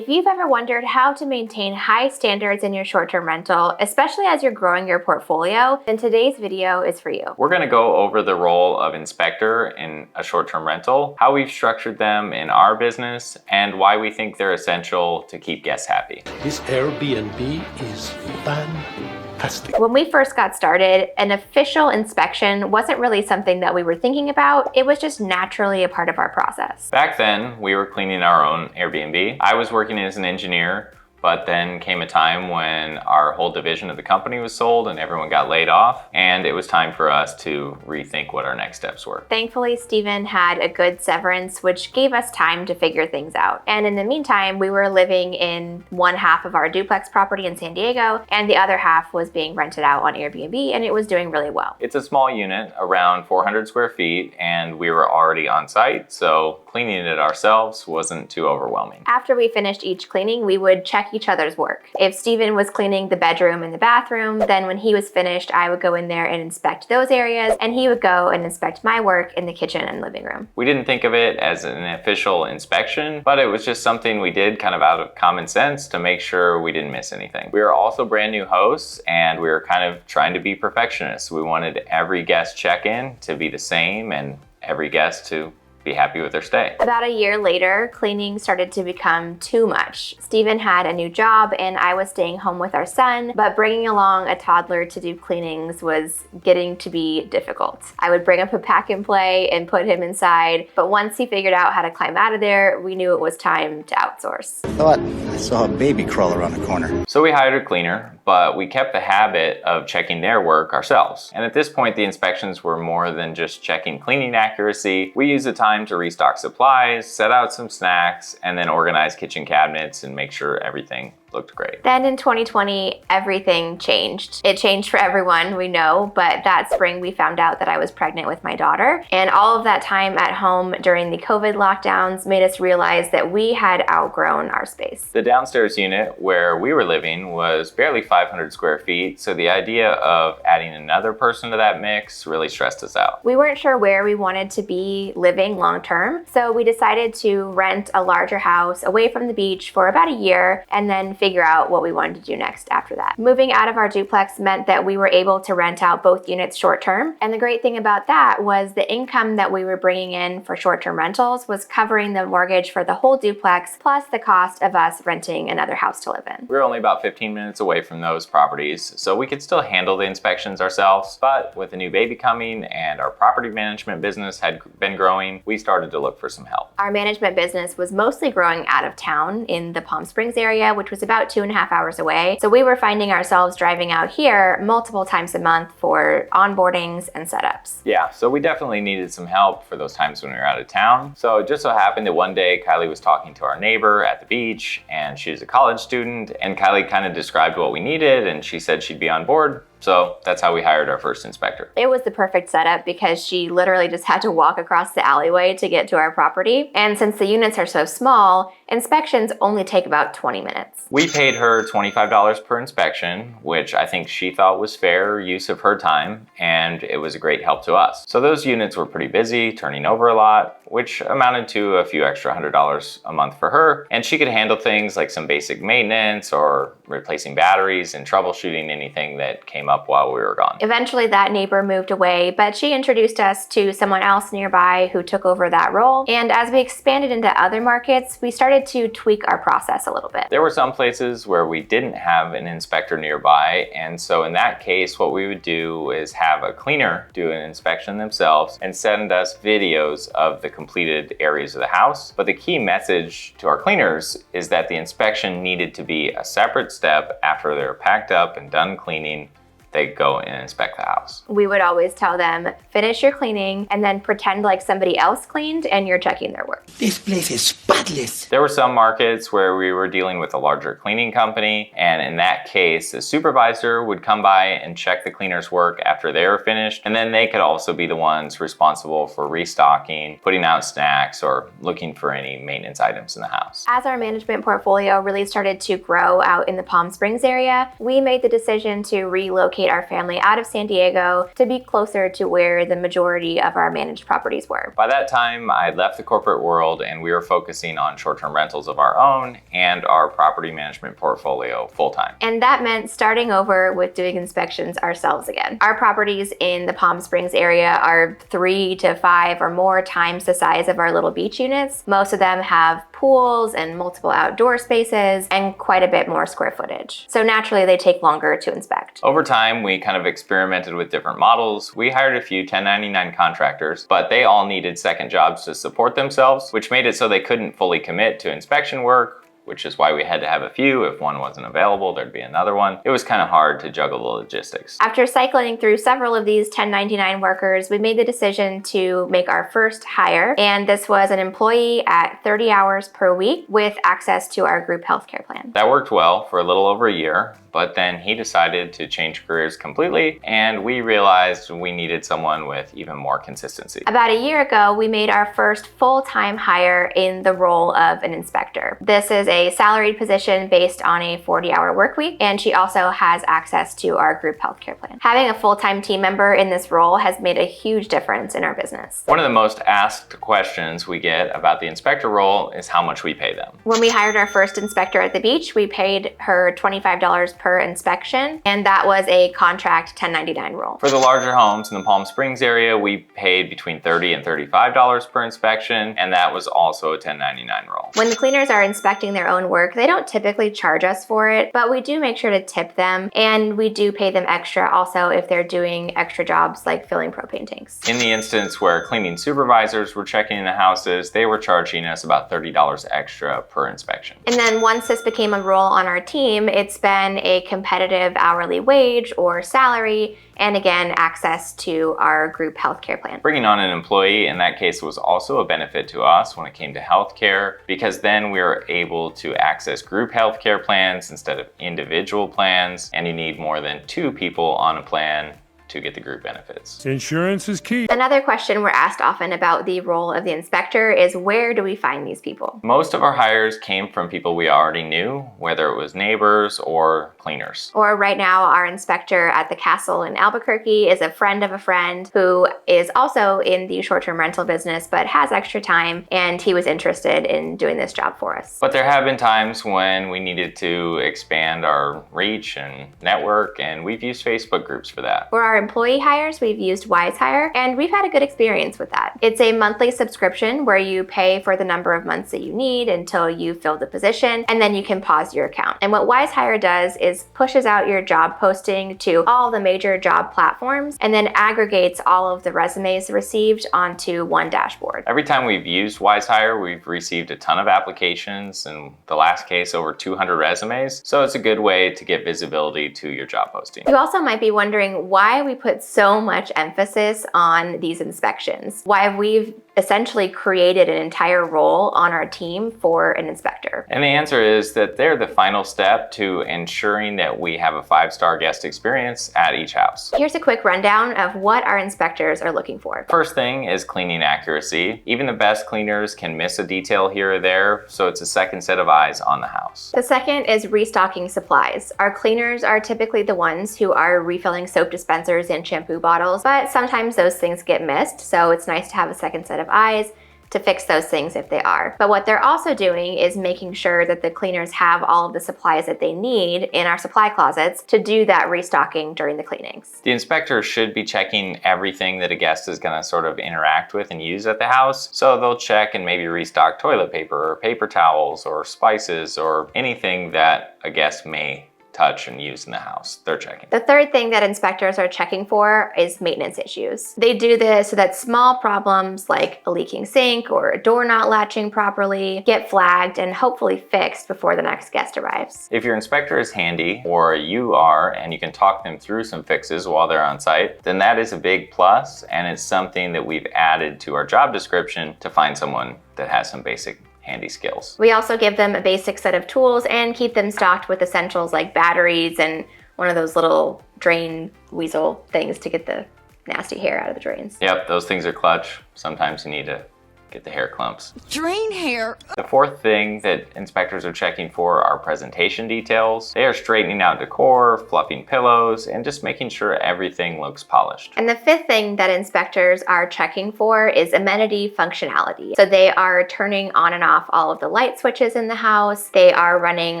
If you've ever wondered how to maintain high standards in your short-term rental, especially as you're growing your portfolio, then today's video is for you. We're going to go over the role of inspector in a short-term rental, how we've structured them in our business, and why we think they're essential to keep guests happy. This Airbnb is fantastic. When we first got started, an official inspection wasn't really something that we were thinking about. It was just naturally a part of our process. Back then, we were cleaning our own Airbnb. I was working as an engineer, but then came a time when our whole division of the company was sold and everyone got laid off, and it was time for us to rethink what our next steps were. Thankfully, Steven had a good severance, which gave us time to figure things out. And in the meantime, we were living in one half of our duplex property in San Diego, and the other half was being rented out on Airbnb, and it was doing really well. It's a small unit, around 400 square feet, and we were already on site, so cleaning it ourselves wasn't too overwhelming. After we finished each cleaning, we would check each other's work. If Steven was cleaning the bedroom and the bathroom, then when he was finished, I would go in there and inspect those areas, and he would go and inspect my work in the kitchen and living room. We didn't think of it as an official inspection, but it was just something we did kind of out of common sense to make sure we didn't miss anything. We were also brand new hosts, and we were kind of trying to be perfectionists. We wanted every guest check-in to be the same and every guest to be happy with their stay. About a year later, cleaning started to become too much. Steven had a new job and I was staying home with our son, but bringing along a toddler to do cleanings was getting to be difficult. I would bring up a pack and play and put him inside, but once he figured out how to climb out of there, we knew it was time to outsource. I thought I saw a baby crawl around the corner. So we hired a cleaner, but we kept the habit of checking their work ourselves. And at this point, the inspections were more than just checking cleaning accuracy. We used the time to restock supplies, set out some snacks, and then organize kitchen cabinets and make sure everything looked great. Then in 2020, everything changed. It changed for everyone, we know, but that spring we found out that I was pregnant with my daughter. And all of that time at home during the COVID lockdowns made us realize that we had outgrown our space. The downstairs unit where we were living was barely 500 square feet, so the idea of adding another person to that mix really stressed us out. We weren't sure where we wanted to be living long term, so we decided to rent a larger house away from the beach for about a year and then figure out what we wanted to do next after that. Moving out of our duplex meant that we were able to rent out both units short term, and the great thing about that was the income that we were bringing in for short term rentals was covering the mortgage for the whole duplex plus the cost of us renting another house to live in. We were only about 15 minutes away from those properties, so we could still handle the inspections ourselves, but with a new baby coming and our property management business had been growing, we started to look for some help. Our management business was mostly growing out of town in the Palm Springs area, which was about 2.5 hours away. So we were finding ourselves driving out here multiple times a month for onboardings and setups. Yeah, so we definitely needed some help for those times when we were out of town. So it just so happened that one day Kylie was talking to our neighbor at the beach, and she's a college student, and Kylie kind of described what we needed, and she said she'd be on board. So that's how we hired our first inspector. It was the perfect setup because she literally just had to walk across the alleyway to get to our property. And since the units are so small, inspections only take about 20 minutes. We paid her $25 per inspection, which I think she thought was fair use of her time, and it was a great help to us. So those units were pretty busy, turning over a lot, which amounted to a few extra $100 a month for her. And she could handle things like some basic maintenance or replacing batteries and troubleshooting anything that came up while we were gone. Eventually that neighbor moved away, but she introduced us to someone else nearby who took over that role. And as we expanded into other markets, we started to tweak our process a little bit. There were some places where we didn't have an inspector nearby, and so in that case, what we would do is have a cleaner do an inspection themselves and send us videos of the completed areas of the house. But the key message to our cleaners is that the inspection needed to be a separate step after they're packed up and done cleaning. They go and inspect the house. We would always tell them, finish your cleaning and then pretend like somebody else cleaned and you're checking their work. This place is spotless. There were some markets where we were dealing with a larger cleaning company, and in that case, the supervisor would come by and check the cleaner's work after they were finished, and then they could also be the ones responsible for restocking, putting out snacks, or looking for any maintenance items in the house. As our management portfolio really started to grow out in the Palm Springs area, we made the decision to relocate relocate our family out of San Diego to be closer to where the majority of our managed properties were. By that time, I had left the corporate world and we were focusing on short-term rentals of our own and our property management portfolio full-time. And that meant starting over with doing inspections ourselves again. Our properties in the Palm Springs area are 3 to 5 or more times the size of our little beach units. Most of them have pools and multiple outdoor spaces and quite a bit more square footage. So naturally, they take longer to inspect. Over time, we kind of experimented with different models. We hired a few 1099 contractors, but they all needed second jobs to support themselves, which made it so they couldn't fully commit to inspection work, which is why we had to have a few. If one wasn't available, there'd be another one. It was kind of hard to juggle the logistics. After cycling through several of these 1099 workers, we made the decision to make our first hire, and this was an employee at 30 hours per week with access to our group healthcare plan. That worked well for a little over a year, but then he decided to change careers completely, and we realized we needed someone with even more consistency. About a year ago, we made our first full-time hire in the role of an inspector. This is a salaried position based on a 40-hour work week, and she also has access to our group healthcare plan. Having a full-time team member in this role has made a huge difference in our business. One of the most asked questions we get about the inspector role is how much we pay them. When we hired our first inspector at the beach, we paid her $25 per inspection, and that was a contract 1099 role. For the larger homes in the Palm Springs area, we paid between $30 and $35 per inspection, and that was also a 1099 role. When the cleaners are inspecting their own work, they don't typically charge us for it, but we do make sure to tip them, and we do pay them extra also if they're doing extra jobs like filling propane tanks. In the instance where cleaning supervisors were checking in the houses, they were charging us about $30 extra per inspection. And then once this became a role on our team, it's been a competitive hourly wage or salary, and again, access to our group healthcare plan. Bringing on an employee in that case was also a benefit to us when it came to healthcare, because then we were able to access group healthcare plans instead of individual plans, and you need more than 2 people on a plan to get the group benefits. Insurance is key. Another question we're asked often about the role of the inspector is, where do we find these people? Most of our hires came from people we already knew, whether it was neighbors or cleaners. Or right now, our inspector at the castle in Albuquerque is a friend of a friend who is also in the short-term rental business but has extra time, and he was interested in doing this job for us. But there have been times when we needed to expand our reach and network, and we've used Facebook groups for that. For our employee hires, we've used WiseHire, and we've had a good experience with that. It's a monthly subscription where you pay for the number of months that you need until you fill the position, and then you can pause your account. And what WiseHire does is pushes out your job posting to all the major job platforms and then aggregates all of the resumes received onto one dashboard. Every time we've used WiseHire, we've received a ton of applications, in the last case over 200 resumes, so it's a good way to get visibility to your job posting. You also might be wondering why we put so much emphasis on these inspections, why we've essentially created an entire role on our team for an inspector. And the answer is that they're the final step to ensuring that we have a 5-star guest experience at each house. Here's a quick rundown of what our inspectors are looking for. First thing is cleaning accuracy. Even the best cleaners can miss a detail here or there, so it's a second set of eyes on the house. The second is restocking supplies. Our cleaners are typically the ones who are refilling soap dispensers and shampoo bottles, but sometimes those things get missed, so it's nice to have a second set of eyes to fix those things if they are. But what they're also doing is making sure that the cleaners have all of the supplies that they need in our supply closets to do that restocking during the cleanings. The inspector should be checking everything that a guest is going to sort of interact with and use at the house. So they'll check and maybe restock toilet paper or paper towels or spices or anything that a guest may touch and use in the house. They're checking. The third thing that inspectors are checking for is maintenance issues. They do this so that small problems like a leaking sink or a door not latching properly get flagged and hopefully fixed before the next guest arrives. If your inspector is handy, or you are, and you can talk them through some fixes while they're on site, then that is a big plus, and it's something that we've added to our job description to find someone that has some basic handy skills. We also give them a basic set of tools and keep them stocked with essentials like batteries and one of those little drain weasel things to get the nasty hair out of the drains. Yep, those things are clutch. Sometimes you need to get the hair clumps. Drain hair. The fourth thing that inspectors are checking for are presentation details. They are straightening out decor, fluffing pillows, and just making sure everything looks polished. And the fifth thing that inspectors are checking for is amenity functionality. So they are turning on and off all of the light switches in the house. They are running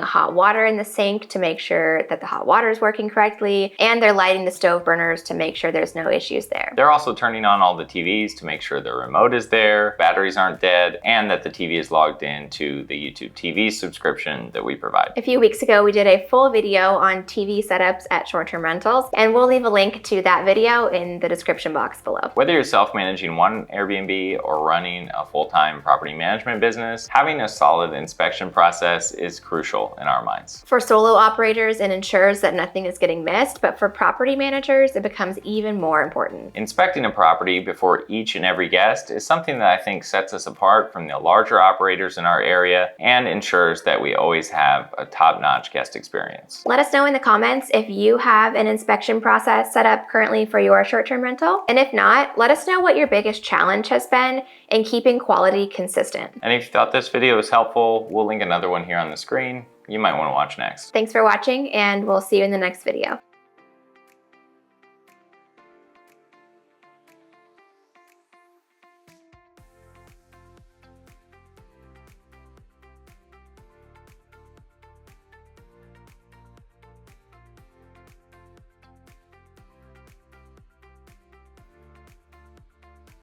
hot water in the sink to make sure that the hot water is working correctly. And they're lighting the stove burners to make sure there's no issues there. They're also turning on all the TVs to make sure the remote is there, batteries aren't dead, and that the TV is logged into the YouTube TV subscription that we provide. A few weeks ago, we did a full video on TV setups at short-term rentals, and we'll leave a link to that video in the description box below. Whether you're self-managing one Airbnb or running a full-time property management business, having a solid inspection process is crucial in our minds. For solo operators, it ensures that nothing is getting missed, but for property managers, it becomes even more important. Inspecting a property before each and every guest is something that I think sets us apart from the larger operators in our area and ensures that we always have a top-notch guest experience. Let us know in the comments if you have an inspection process set up currently for your short-term rental. And if not, let us know what your biggest challenge has been in keeping quality consistent. And if you thought this video was helpful, we'll link another one here on the screen you might want to watch next. Thanks for watching, and we'll see you in the next video.